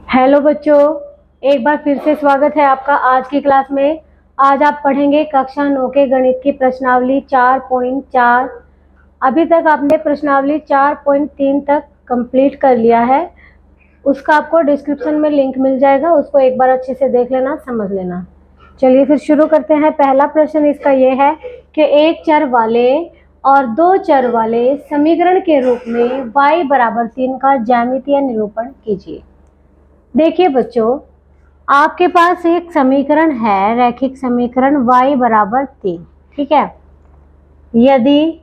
Hello बच्चों, एक बार फिर से स्वागत है आपका आज की क्लास में। आज आप पढ़ेंगे कक्षा 9 के गणित की प्रश्नावली 4.4। अभी तक आपने प्रश्नावली 4.3 तक कंप्लीट कर लिया है। उसका आपको डिस्क्रिप्शन में लिंक मिल जाएगा, उसको एक बार अच्छे से देख लेना, समझ लेना। चलिए फिर शुरू करते हैं। पहला प्रश्न इसका ये है कि एक चर वाले और दो चर वाले समीकरण के रूप में y बराबर 3 का ज्यामितीय निरूपण कीजिए। देखिए बच्चों, आपके पास एक समीकरण है, रैखिक समीकरण y बराबर 3, ठीक है। यदि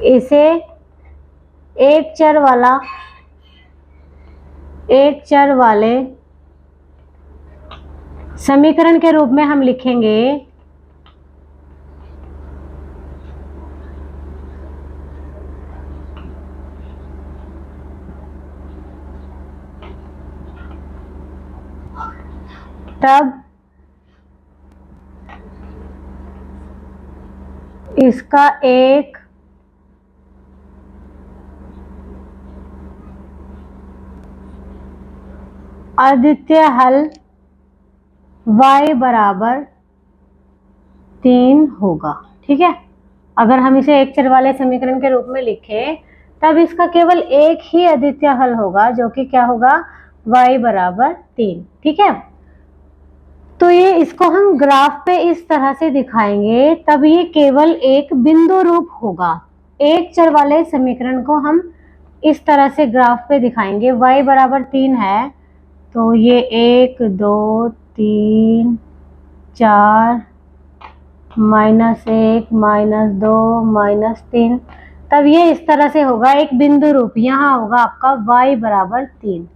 इसे एक चर वाले समीकरण के रूप में हम लिखेंगे तब इसका एक अद्वितीय हल y बराबर 3 होगा, ठीक है। अगर हम इसे एक चर वाले समीकरण के रूप में लिखें तब इसका केवल एक ही अद्वितीय हल होगा, जो कि क्या होगा, y बराबर 3, ठीक है। तो ये इसको हम ग्राफ पे इस तरह से दिखाएंगे, तब ये केवल एक बिंदु रूप होगा। एक चर वाले समीकरण को हम इस तरह से ग्राफ पे दिखाएंगे। y बराबर 3 है तो ये 1 2 3 4 -1 -2 -3, तब ये इस तरह से होगा एक बिंदु रूप। यहाँ होगा आपका y बराबर 3।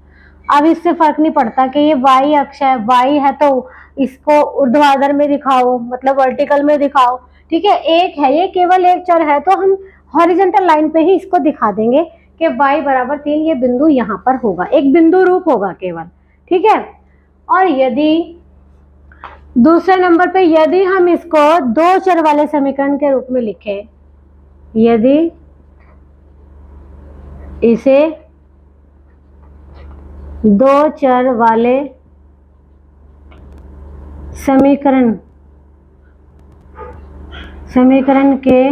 अब इससे फर्क नहीं पड़ता कि ये y अक्ष है, y है तो इसको ऊर्ध्वाधर में दिखाओ, मतलब वर्टिकल में दिखाओ, ठीक है। एक है, ये केवल एक चर है तो हम हॉरिजॉन्टल लाइन पे ही इसको दिखा देंगे कि y बराबर 3 ये बिंदु यहाँ पर होगा, एक बिंदु रूप होगा केवल, ठीक है। और यदि दूसरे नंबर पे यदि हम इसको दो चर वाले समीकरण के रूप में लिखें, यदि इसे दो चर वाले समीकरण के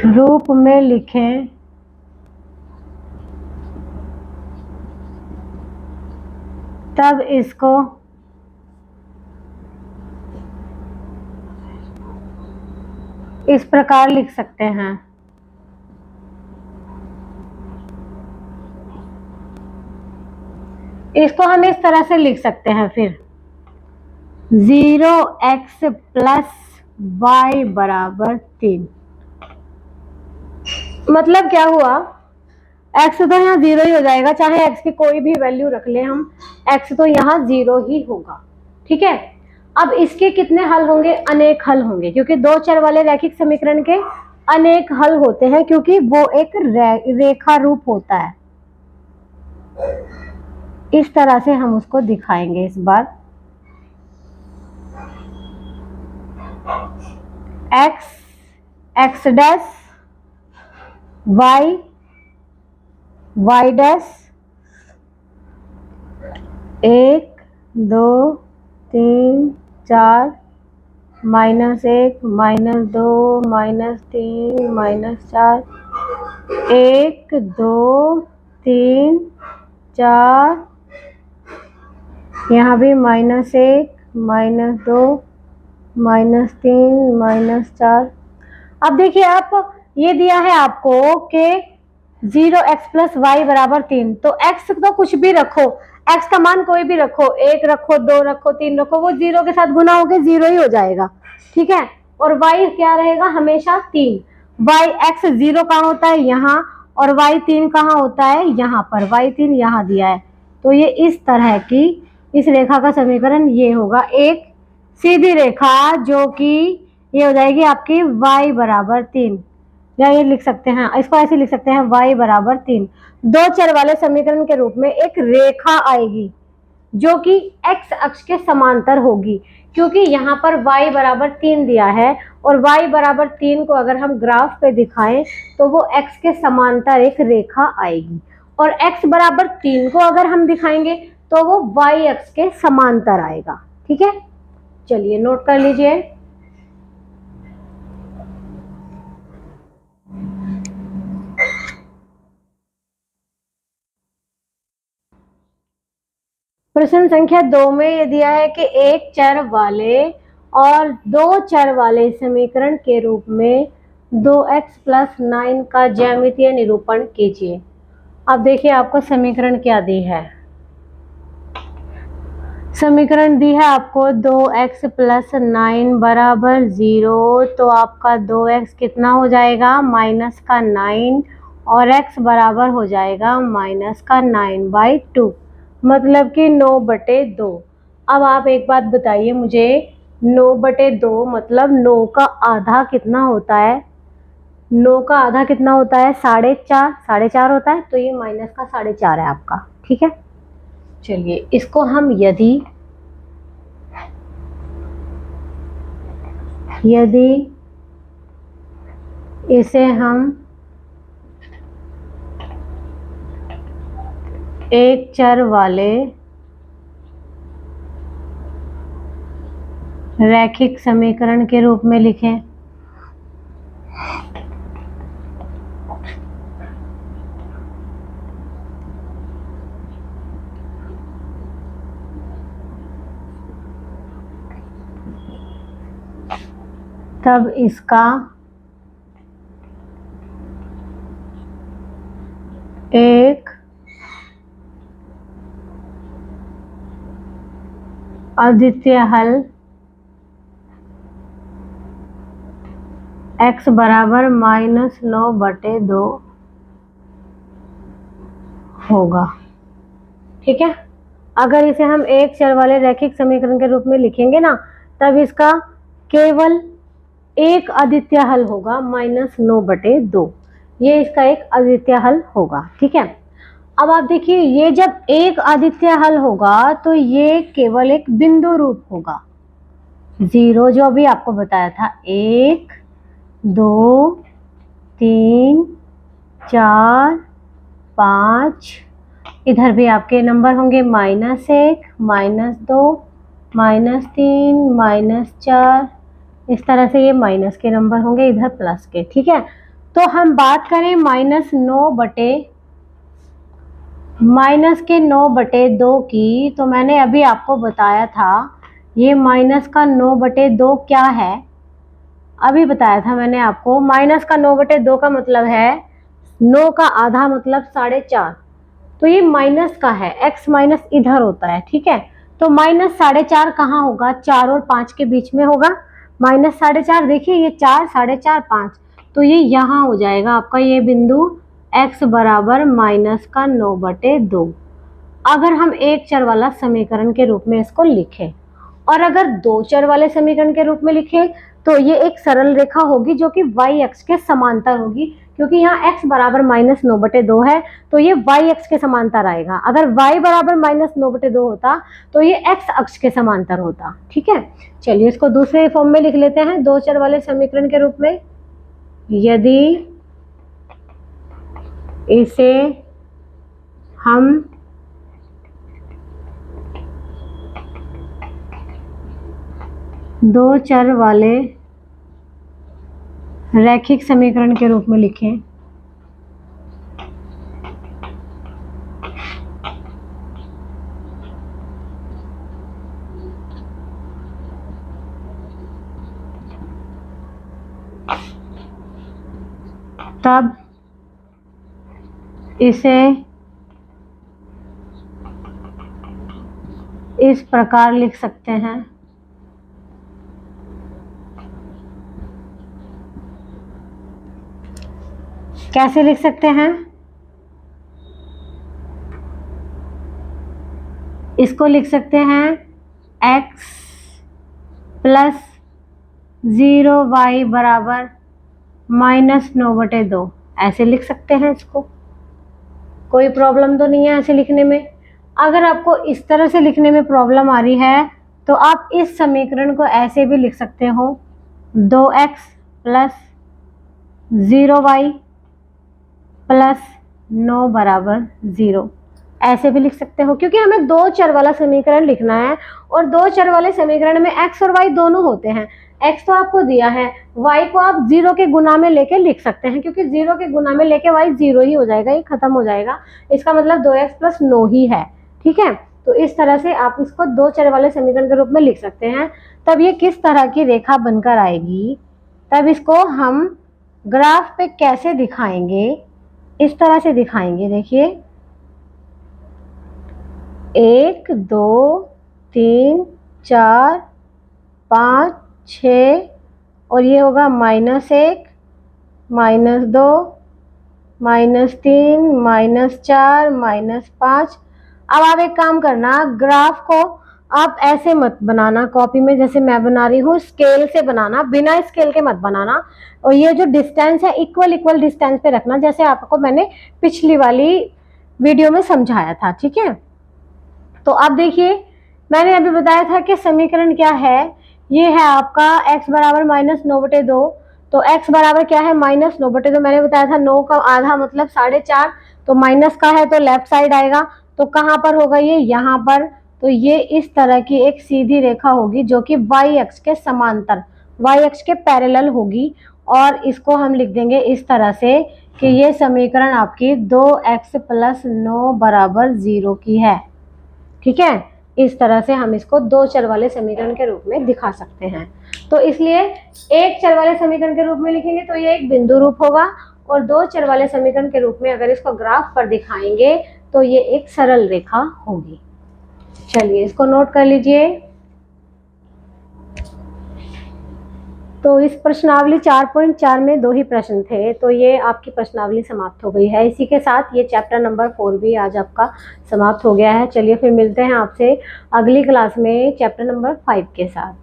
रूप में लिखें तब इसको इस प्रकार लिख सकते हैं। इसको हम इस तरह से लिख सकते हैं फिर 0x + y बराबर 3। मतलब क्या हुआ, x तो यहाँ 0 ही हो जाएगा, चाहे x की कोई भी वैल्यू रख ले हम, x तो यहाँ 0 ही होगा, ठीक है। अब इसके कितने हल होंगे, अनेक हल होंगे, क्योंकि दो चर वाले रैखिक समीकरण के अनेक हल होते हैं, क्योंकि वो एक रेखा रूप होता है। इस तरह से हम उसको दिखाएंगे इस बार। x डैश y डैश 1 2 3 4 -1 -2 -3 -4 1 2 3 4, यहाँ भी -1 -2 -3 -4। अब देखिए, आप ये दिया है आपको कि 0x + y बराबर 3, तो x तो कुछ भी रखो, x का मान कोई भी रखो, 1 रखो, 2 रखो, 3 रखो, वो 0 के साथ गुना होके 0 ही हो जाएगा, ठीक है। और y क्या रहेगा, हमेशा 3। x 0 कहाँ होता है, यहाँ, और y 3 कहाँ होता है, यहाँ पर। y 3 यहाँ दिया है, तो ये इस तरह की इस रेखा का समीकरण ये होगा, एक सीधी रेखा, जो कि ये हो जाएगी आपकी y बराबर 3, या ये लिख सकते हैं, इसको ऐसे लिख सकते हैं y बराबर 3। दो चर वाले समीकरण के रूप में एक रेखा आएगी जो कि x अक्ष के समांतर होगी, क्योंकि यहाँ पर y बराबर 3 दिया है और y बराबर 3 को अगर हम ग्राफ पे दिखाएं तो वो x के समांतर एक रेखा आएगी, और x बराबर 3 को अगर हम दिखाएंगे तो वो y अक्ष के समांतर आएगा। ठीक है, चलिए नोट कर लीजिए। प्रश्न संख्या 2 में ये दिया है कि एक चर वाले और दो चर वाले समीकरण के रूप में 2x + 9 का ज्यामितीय निरूपण कीजिए। अब देखिए आपको समीकरण क्या दी है। समीकरण दी है आपको 2x + 9 बराबर 0, तो आपका 2x कितना हो जाएगा -9, और x बराबर हो जाएगा -9/2, मतलब कि 9/2। अब आप एक बात बताइए मुझे, 9/2 मतलब 9 का आधा कितना होता है? 9 का आधा कितना होता है? 4.5, 4.5 होता है, तो ये -4.5 है आपका। ठीक है, चलिए इसको हम यदि इसे हम एक चर वाले रैखिक समीकरण के रूप में लिखें, तब इसका एक अद्वितीय हल x बराबर -9/2 होगा। ठीक है, अगर इसे हम एक चर वाले रैखिक समीकरण के रूप में लिखेंगे ना, तब इसका केवल एक अद्वितीय हल होगा -9/2, ये इसका एक अद्वितीय हल होगा। ठीक है, अब आप देखिए, ये जब एक अद्वितीय हल होगा तो ये केवल एक बिंदु रूप होगा। 0 जो अभी आपको बताया था, 1 2 3 4 5, इधर भी आपके नंबर होंगे -1 -2 -3 -4, इस तरह से ये माइनस के नंबर होंगे, इधर प्लस के। ठीक है, तो हम बात करें -9/2 की, तो मैंने अभी आपको बताया था ये -9/2 क्या है। अभी बताया था मैंने आपको, -9/2 का मतलब है 9 का आधा मतलब 4.5, तो ये माइनस का है, x माइनस इधर होता है। ठीक है, तो -4.5 कहाँ होगा? 4 और 5 के बीच में होगा। -4.5 देखिए, ये 4 4.5 5, तो ये यहाँ हो जाएगा आपका ये बिंदु x बराबर -9/2। अगर हम एक चर वाला समीकरण के रूप में इसको लिखें, और अगर दो चर वाले समीकरण के रूप में लिखें तो ये एक सरल रेखा होगी जो कि y अक्ष के समांतर होगी, क्योंकि यहाँ x बराबर -9/2 है, तो ये y अक्ष के समांतर आएगा। अगर y बराबर -9/2 होता तो ये x अक्ष के समांतर होता। ठीक है, चलिए इसको दूसरे फॉर्म में लिख लेते हैं, दो चर वाले समीकरण के रूप में। यदि इसे हम दो चर वाले रैखिक समीकरण के रूप में लिखें, तब इसे इस प्रकार लिख सकते हैं। कैसे लिख सकते हैं? इसको लिख सकते हैं x + 0y बराबर -9/2, ऐसे लिख सकते हैं इसको। कोई प्रॉब्लम तो नहीं है ऐसे लिखने में। अगर आपको इस तरह से लिखने में प्रॉब्लम आ रही है तो आप इस समीकरण को ऐसे भी लिख सकते हो, 2x प्लस 0y प्लस 9 बराबर 0। ऐसे भी लिख सकते हो क्योंकि हमें दो चर वाला समीकरण लिखना है और दो चर वाले समीकरण में x और y दोनों होते हैं। x तो आपको दिया है, y को आप 0 के गुना में लेके लिख सकते हैं क्योंकि 0 के गुना में लेके y 0 ही हो जाएगा, ये खत्म हो जाएगा। इसका मतलब 2x प्लस 9 ही है। ठीक है, तो इस तरह से आप इसको दो चर वाले समीकरण के रूप में लिख सकते हैं। तब ये किस तरह की रेखा बनकर आएगी, तब इसको हम ग्राफ पे कैसे दिखाएंगे, इस तरह से दिखाएंगे। देखिए 1 2 3 4 5 6 और ये होगा -1 -2 -3 -4 -5। अब आप एक काम करना, ग्राफ को आप ऐसे मत बनाना कॉपी में जैसे मैं बना रही हूँ, स्केल से बनाना, बिना स्केल के मत बनाना। और ये जो डिस्टेंस है इक्वल डिस्टेंस पे रखना, जैसे आपको मैंने पिछली वाली वीडियो में समझाया था। ठीक है, तो अब देखिए मैंने अभी बताया था कि समीकरण क्या है, ये है आपका x बराबर -9/2। तो x बराबर क्या है, -9/2। मैंने बताया था 9 का आधा मतलब 4.5, तो माइनस का है तो लेफ्ट साइड आएगा। तो कहाँ पर होगा ये, यहाँ पर। तो ये इस तरह की एक सीधी रेखा होगी जो कि y अक्ष के समांतर, y अक्ष के पैरेलल होगी। और इसको हम लिख देंगे इस तरह से कि ये समीकरण आपकी 2x प्लस 9 बराबर 0 की है। ठीक है, इस तरह से हम इसको दो चर वाले समीकरण के रूप में दिखा सकते हैं। तो इसलिए एक चर वाले समीकरण के रूप में लिखेंगे तो ये एक बिंदु रूप होगा, और दो चर वाले समीकरण के रूप में अगर इसको ग्राफ पर दिखाएंगे तो ये एक सरल रेखा होगी। चलिए इसको नोट कर लीजिए। तो इस प्रश्नावली 4.4 में 2 ही प्रश्न थे, तो ये आपकी प्रश्नावली समाप्त हो गई है। इसी के साथ ये चैप्टर नंबर 4 भी आज आपका समाप्त हो गया है। चलिए फिर मिलते हैं आपसे अगली क्लास में चैप्टर नंबर 5 के साथ।